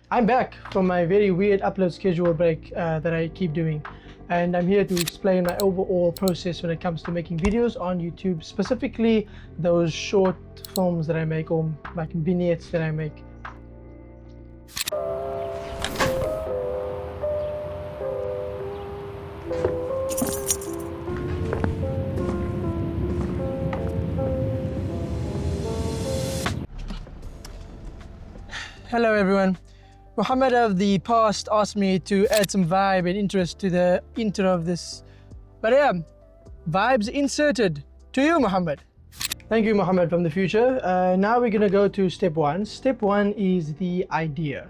I'm back from my very weird upload schedule break that I keep doing, and I'm here to explain my overall process when it comes to making videos on YouTube, specifically those short films that I make, or like vignettes that I make. Hello everyone. Muhammad of the past asked me to add some vibe and interest to the intro of this. But yeah, vibes inserted. To you, Muhammad. Thank you, Muhammad from the future. Now we're gonna go to step one. Step one is the idea.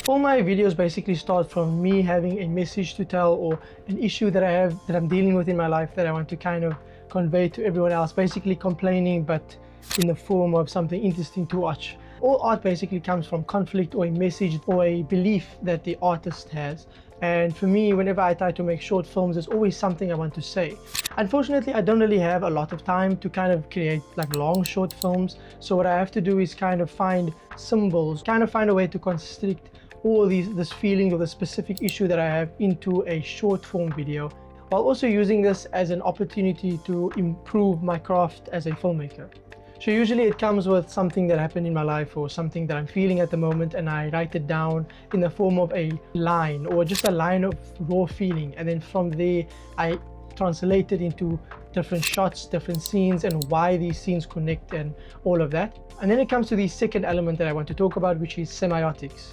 All my videos basically start from me having a message to tell, or an issue that I have, that I'm dealing with in my life, that I want to kind of convey to everyone else, basically complaining, but in the form of something interesting to watch. All art basically comes from conflict, or a message, or a belief that the artist has. And for me, whenever I try to make short films, there's always something I want to say. Unfortunately, I don't really have a lot of time to kind of create like long short films. So what I have to do is kind of find symbols, kind of find a way to constrict all this feeling of the specific issue that I have into a short form video, while also using this as an opportunity to improve my craft as a filmmaker. So usually it comes with something that happened in my life, or something that I'm feeling at the moment, and I write it down in the form of a line, or just a line of raw feeling, and then from there I translate it into different shots, different scenes, and why these scenes connect and all of that. And then it comes to the second element that I want to talk about, which is semiotics.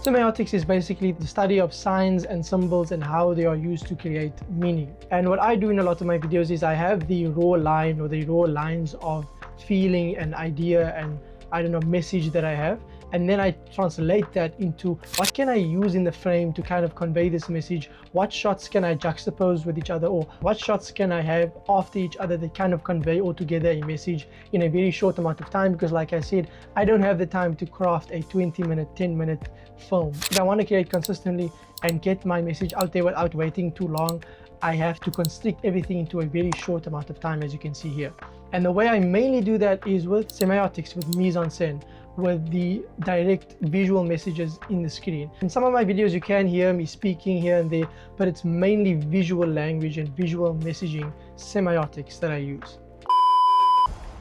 Semiotics is basically the study of signs and symbols and how they are used to create meaning. And what I do in a lot of my videos is I have the raw line, or the raw lines of feeling and idea and, I don't know, message that I have. And then I translate that into what can I use in the frame to kind of convey this message? What shots can I juxtapose with each other, or what shots can I have after each other that kind of convey altogether a message in a very short amount of time? Because like I said, I don't have the time to craft a 20-minute, 10-minute film. If I want to create consistently and get my message out there without waiting too long, I have to constrict everything into a very short amount of time, as you can see here. And the way I mainly do that is with semiotics, with mise-en-scène, with the direct visual messages in the screen. In some of my videos you can hear me speaking here and there, but it's mainly visual language and visual messaging, semiotics, that I use.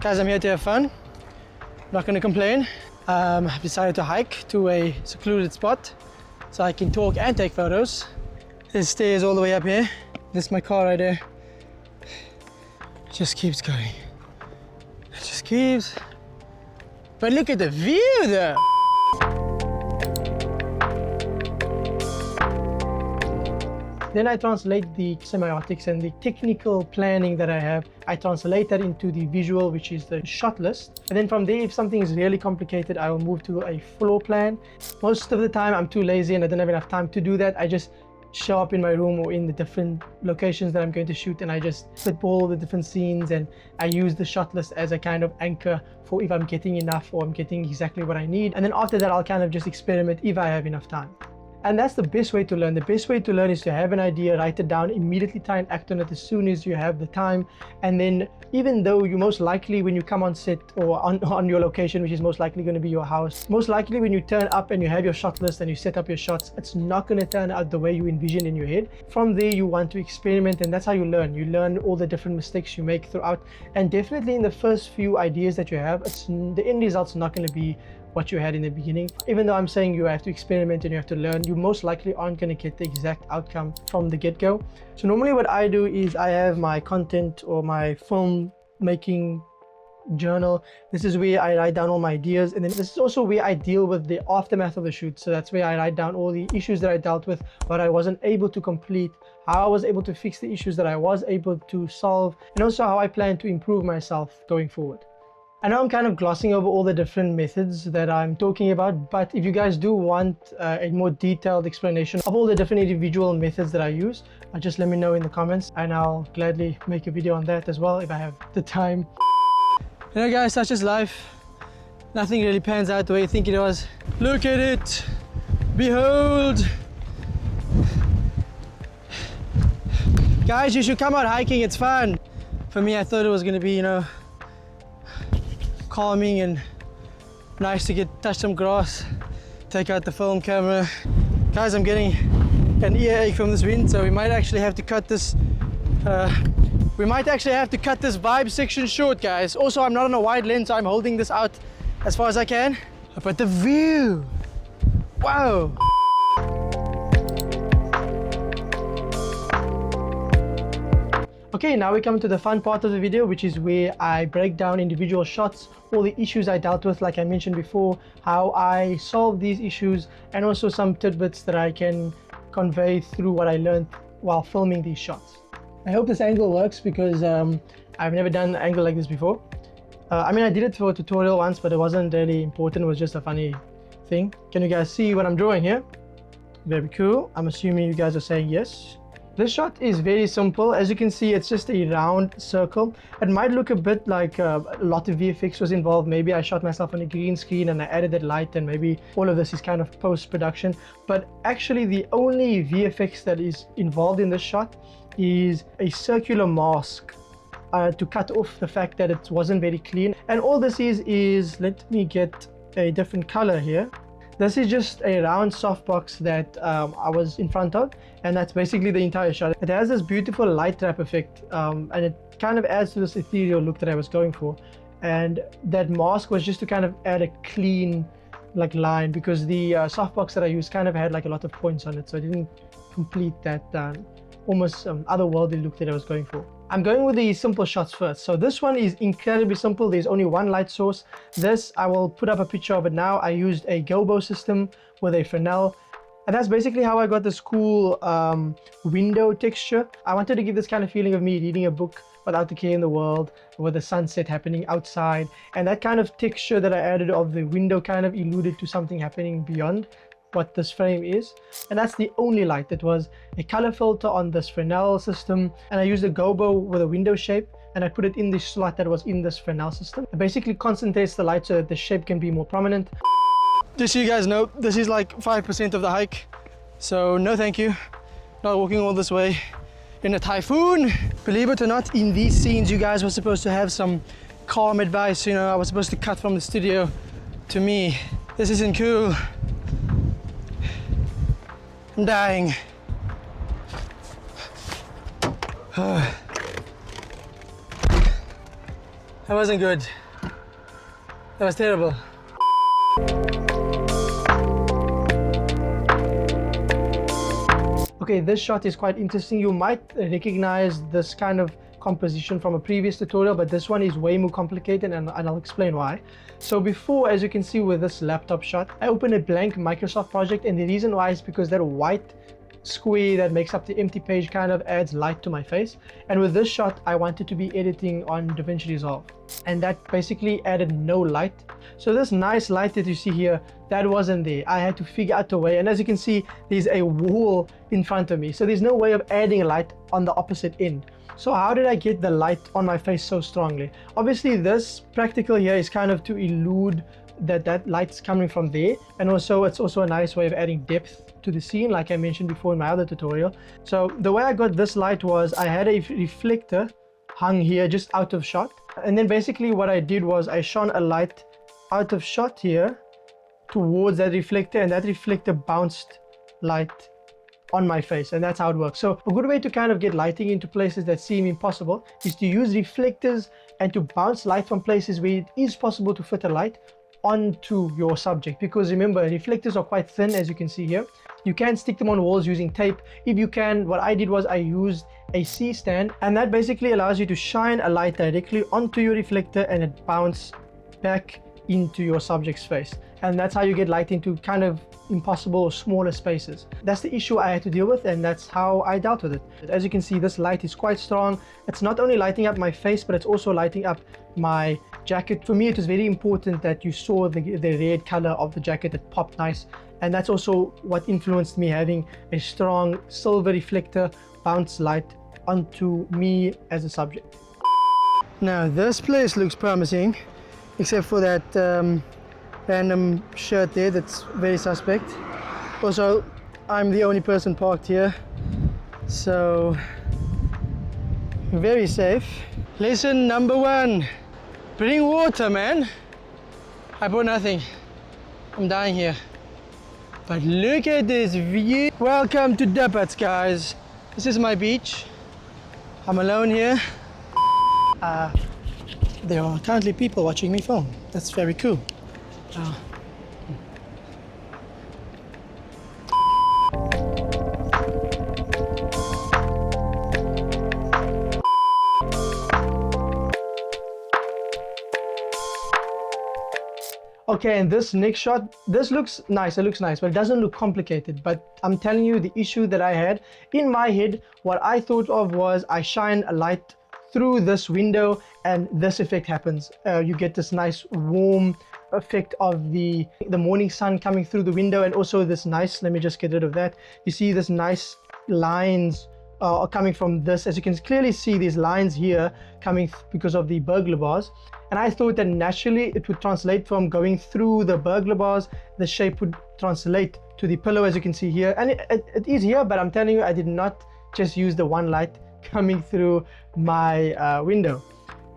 Guys, I'm here to have fun. I'm not going to complain. I've decided to hike to a secluded spot so I can talk and take photos. There's stairs all the way up here. This is my car right there. It just keeps going. It just keeps. But look at the view though. Then I translate the semiotics and the technical planning that I have. I translate that into the visual, which is the shot list. And then from there, if something is really complicated, I will move to a floor plan. Most of the time I'm too lazy and I don't have enough time to do that. I just show up in my room or in the different locations that I'm going to shoot, and I just flip all the different scenes, and I use the shot list as a kind of anchor for if I'm getting enough or I'm getting exactly what I need. And then after that, I'll kind of just experiment if I have enough time. And that's the best way to learn. The best way to learn is to have an idea, write it down, immediately try and act on it as soon as you have the time. And then, even though you most likely, when you come on set or on your location, which is most likely going to be your house, most likely when you turn up and you have your shot list and you set up your shots, it's not going to turn out the way you envision in your head. From there, you want to experiment, and that's how you learn. You learn all the different mistakes you make throughout. And definitely in the first few ideas that you have, the end result's not going to be what you had in the beginning. Even though I'm saying you have to experiment and you have to learn, you most likely aren't going to get the exact outcome from the get-go. So normally what I do is I have my content or my film making journal. This is where I write down all my ideas, and then this is also where I deal with the aftermath of the shoot. So that's where I write down all the issues that I dealt with, what I wasn't able to complete, how I was able to fix the issues that I was able to solve, and also how I plan to improve myself going forward. I know I'm kind of glossing over all the different methods that I'm talking about, but if you guys do want a more detailed explanation of all the different individual methods that I use, just let me know in the comments, and I'll gladly make a video on that as well if I have the time. You know guys, such is life. Nothing really pans out the way you think it was. Look at it! Behold! Guys, you should come out hiking, it's fun. For me, I thought it was gonna be, calming and nice to touch some grass, take out the film camera. Guys, I'm getting an earache from this wind, so we might actually have to cut this vibe section short, guys. Also, I'm not on a wide lens, so I'm holding this out as far as I can. But the view, wow. Okay, now we come to the fun part of the video, which is where I break down individual shots, all the issues I dealt with, like I mentioned before, how I solved these issues, and also some tidbits that I can convey through what I learned while filming these shots. I hope this angle works because I've never done an angle like this before. I mean, I did it for a tutorial once, but it wasn't really important. It was just a funny thing. Can you guys see what I'm drawing here? Very cool. I'm assuming you guys are saying yes. This shot is very simple. As you can see, it's just a round circle. It might look a bit like a lot of VFX was involved. Maybe I shot myself on a green screen and I added that light, and maybe all of this is kind of post-production. But actually, the only VFX that is involved in this shot is a circular mask to cut off the fact that it wasn't very clean. And all this is, let me get a different color here. This is just a round softbox that I was in front of, and that's basically the entire shot. It has this beautiful light trap effect, and it kind of adds to this ethereal look that I was going for. And that mask was just to kind of add a clean like line, because the softbox that I used kind of had like a lot of points on it, so I didn't complete that almost otherworldly look that I was going for. I'm going with the simple shots first. So this one is incredibly simple. There's only one light source. This, I will put up a picture of it now. I used a gobo system with a Fresnel. And that's basically how I got this cool window texture. I wanted to give this kind of feeling of me reading a book without the care in the world, with the sunset happening outside. And that kind of texture that I added of the window kind of alluded to something happening beyond what this frame is. And that's the only light. That was a color filter on this Fresnel system, and I used a gobo with a window shape, and I put it in the slot that was in this Fresnel system. It basically concentrates the light so that the shape can be more prominent. Just so you guys know, this is like 5% of the hike, so no thank you. Not walking all this way in a typhoon. Believe it or not, in these scenes you guys were supposed to have some calm advice. You know, I was supposed to cut from the studio to me. This isn't cool. I'm dying. That wasn't good. That was terrible. Okay, this shot is quite interesting. You might recognize this kind of composition from a previous tutorial, but this one is way more complicated, and I'll explain why. So before, as you can see with this laptop shot, I opened a blank Microsoft project, and the reason why is because that white square that makes up the empty page kind of adds light to my face. And with this shot, I wanted to be editing on DaVinci Resolve, and that basically added no light. So this nice light that you see here, that wasn't there. I had to figure out a way, and as you can see, there's a wall in front of me, so there's no way of adding light on the opposite end. So how did I get the light on my face so strongly? Obviously this practical here is kind of to elude that light's coming from there, and also it's also a nice way of adding depth to the scene, like I mentioned before in my other tutorial. So the way I got this light was I had a reflector hung here just out of shot, and then basically what I did was I shone a light out of shot here towards that reflector, and that reflector bounced light on my face, and that's how it works. So a good way to kind of get lighting into places that seem impossible is to use reflectors and to bounce light from places where it is possible to fit a light onto your subject, because remember, reflectors are quite thin, as you can see here. You can stick them on walls using tape. If you can, what I did was I used a C-stand, and that basically allows you to shine a light directly onto your reflector and it bounces back into your subject's face, and that's how you get light into kind of impossible or smaller spaces. That's the issue I had to deal with, and that's how I dealt with it. As you can see, this light is quite strong. It's not only lighting up my face, but it's also lighting up my jacket. For me, it was very important that you saw the red color of the jacket. It popped nice, and that's also what influenced me having a strong silver reflector bounce light onto me as a subject. Now this place looks promising, except for that random shirt there that's very suspect. Also, I'm the only person parked here, so very safe. Lesson number 1, bring water, man. I bought nothing. I'm dying here. But look at this view. Welcome to Duppets, guys. This is my beach. I'm alone here. There are currently people watching me film. That's very cool. Okay, and this next shot, this looks nice, it looks nice, but it doesn't look complicated. But I'm telling you, the issue that I had in my head, what I thought of was I shine a light through this window and this effect happens. You get this nice warm effect of the morning sun coming through the window, and also this nice, let me just get rid of that. You see this nice lines are coming from this. As you can clearly see, these lines here coming because of the burglar bars. And I thought that naturally it would translate from going through the burglar bars, the shape would translate to the pillow, as you can see here. And it is here, but I'm telling you, I did not just use the one light coming through my window.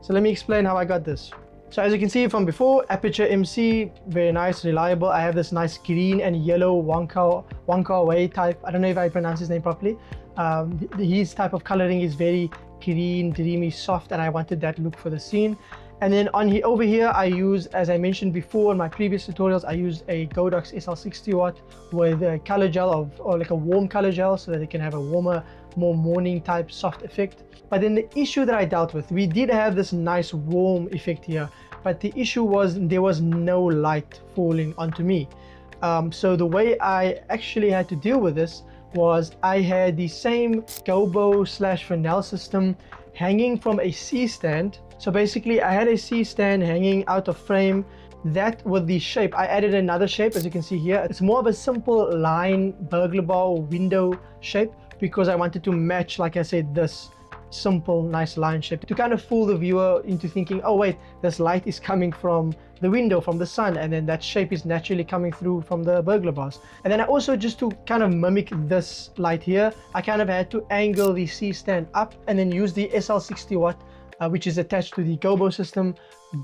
So let me explain how I got this. So as you can see from before, Aperture MC, very nice, reliable. I have this nice green and yellow Wonka Wai type. I don't know if I pronounce his name properly. His type of coloring is very green, dreamy, soft, and I wanted that look for the scene. And then over here, I use, as I mentioned before in my previous tutorials, I used a Godox SL60 watt with a color gel or like a warm color gel, so that it can have a warmer, more morning type soft effect. But then the issue that I dealt with, we did have this nice warm effect here, but the issue was there was no light falling onto me. So the way I actually had to deal with this was I had the same gobo/Fresnel system hanging from a C-stand. So basically I had a C-stand hanging out of frame. That with the shape, I added another shape, as you can see here. It's more of a simple line burglar bar or window shape, because I wanted to match, like I said, this simple nice line shape to kind of fool the viewer into thinking, oh wait, this light is coming from the window, from the sun, and then that shape is naturally coming through from the burglar bars. And then I also, just to kind of mimic this light here, I kind of had to angle the C-stand up and then use the SL60 watt which is attached to the gobo system,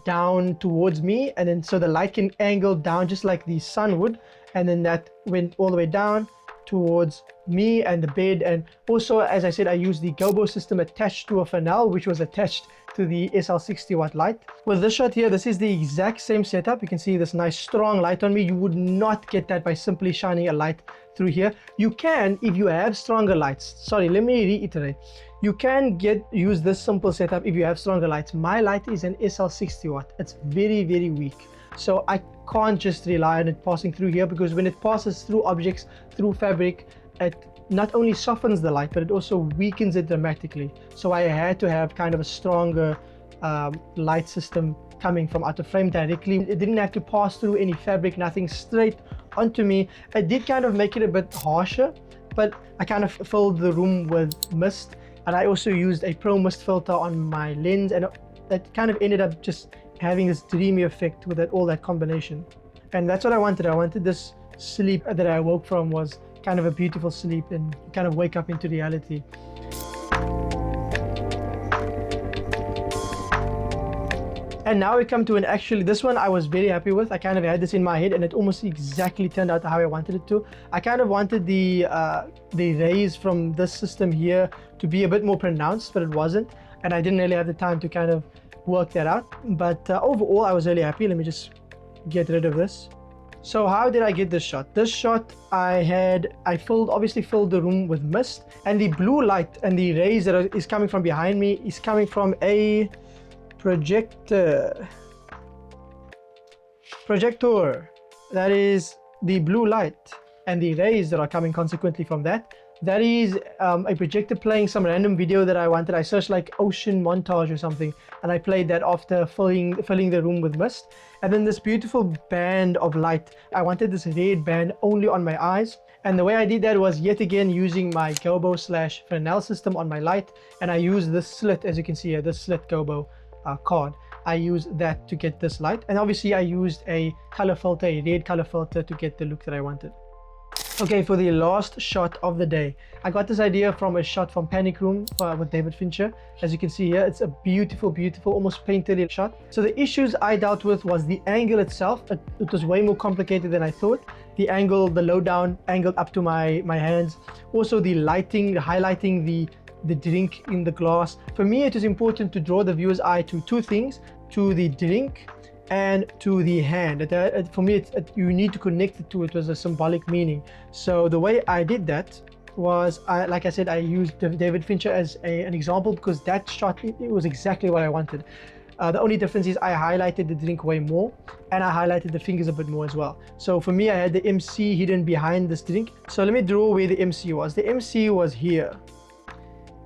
down towards me, and then so the light can angle down just like the sun would, and then that went all the way down towards me and the bed. And also, as I said, I used the gobo system attached to a Fresnel, which was attached to the SL60 watt light. With this shot here, this is the exact same setup. You can see this nice strong light on me. You would not get that by simply shining a light through here. You can if you have stronger lights. Sorry, let me reiterate. You can use this simple setup if you have stronger lights. My light is an SL60 watt. It's very, very weak. So I can't just rely on it passing through here, because when it passes through objects, through fabric, it not only softens the light, but it also weakens it dramatically. So I had to have kind of a stronger light system coming from out of frame directly. It didn't have to pass through any fabric, nothing, straight onto me. It did kind of make it a bit harsher, but I kind of filled the room with mist, and I also used a pro mist filter on my lens, and that kind of ended up just having this dreamy effect with all that combination. And that's what I wanted. I wanted this sleep that I woke from was kind of a beautiful sleep, and kind of wake up into reality. And now we come to this one I was very happy with. I kind of had this in my head, and it almost exactly turned out how I wanted it to. I kind of wanted the rays from this system here to be a bit more pronounced, but it wasn't, and I didn't really have the time to kind of work that out. But overall, I was really happy. Let me just get rid of this. So how did I get this shot? This shot obviously filled the room with mist, and the blue light and the rays that is coming from behind me is coming from a projector. That is the blue light, and the rays that are coming consequently from that. That is a projector playing some random video that I wanted. I searched like ocean montage or something, and I played that after filling the room with mist. And then this beautiful band of light. I wanted this red band only on my eyes. And the way I did that was yet again using my gobo/Fresnel system on my light. And I used this slit, as you can see here, this slit gobo card. I used that to get this light. And obviously I used a color filter, a red color filter, to get the look that I wanted. Okay, for the last shot of the day, I got this idea from a shot from Panic Room with David Fincher. As you can see here, it's a beautiful, beautiful, almost painterly shot. So the issues I dealt with was the angle itself. It was way more complicated than I thought. The angle, the low down angle up to my hands. Also the lighting, highlighting the drink in the glass. For me, it is important to draw the viewer's eye to two things, to the drink and to the hand. For me, you need to connect it to it with a symbolic meaning. So the way I did that was, like I said, I used David Fincher as an example because that shot, it was exactly what I wanted. The only difference is I highlighted the drink way more and I highlighted the fingers a bit more as well. So for me, I had the MC hidden behind this drink. So let me draw where the MC was. The MC was here.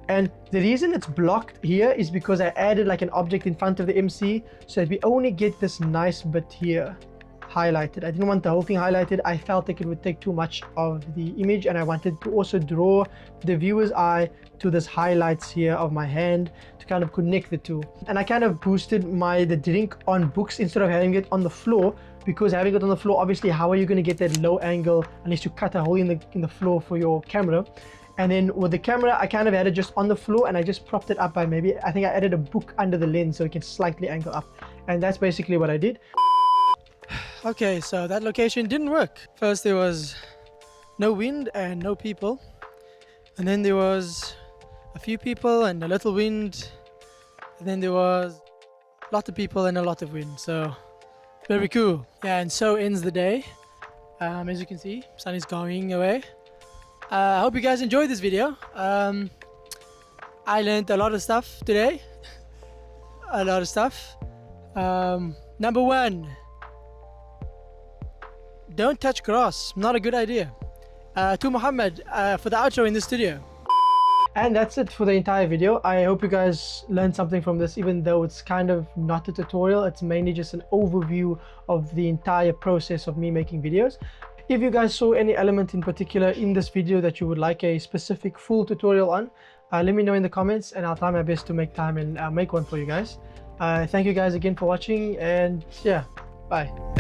And the reason it's blocked here is because I added like an object in front of the MC so that we only get this nice bit here highlighted. I didn't want the whole thing highlighted. I felt like it would take too much of the image, and I wanted to also draw the viewer's eye to this highlights here of my hand to kind of connect the two. And I kind of boosted the drink on books instead of having it on the floor, because having it on the floor, obviously, how are you going to get that low angle unless you cut a hole in the floor for your camera? And then with the camera, I kind of had it just on the floor and I just propped it up by I think I added a book under the lens so it can slightly angle up. And that's basically what I did. Okay, so that location didn't work. First there was no wind and no people. And then there was a few people and a little wind. And then there was a lot of people and a lot of wind. So very cool. Yeah, and so ends the day. As you can see, sun is going away. I hope you guys enjoyed this video. I learned a lot of stuff today. A lot of stuff. Number one, don't touch grass. Not a good idea. To Muhammad for the outro in the studio. And that's it for the entire video. I hope you guys learned something from this, even though it's kind of not a tutorial. It's mainly just an overview of the entire process of me making videos. If you guys saw any element in particular in this video that you would like a specific full tutorial on, let me know in the comments and I'll try my best to make time and make one for you guys. Thank you guys again for watching, and yeah, bye.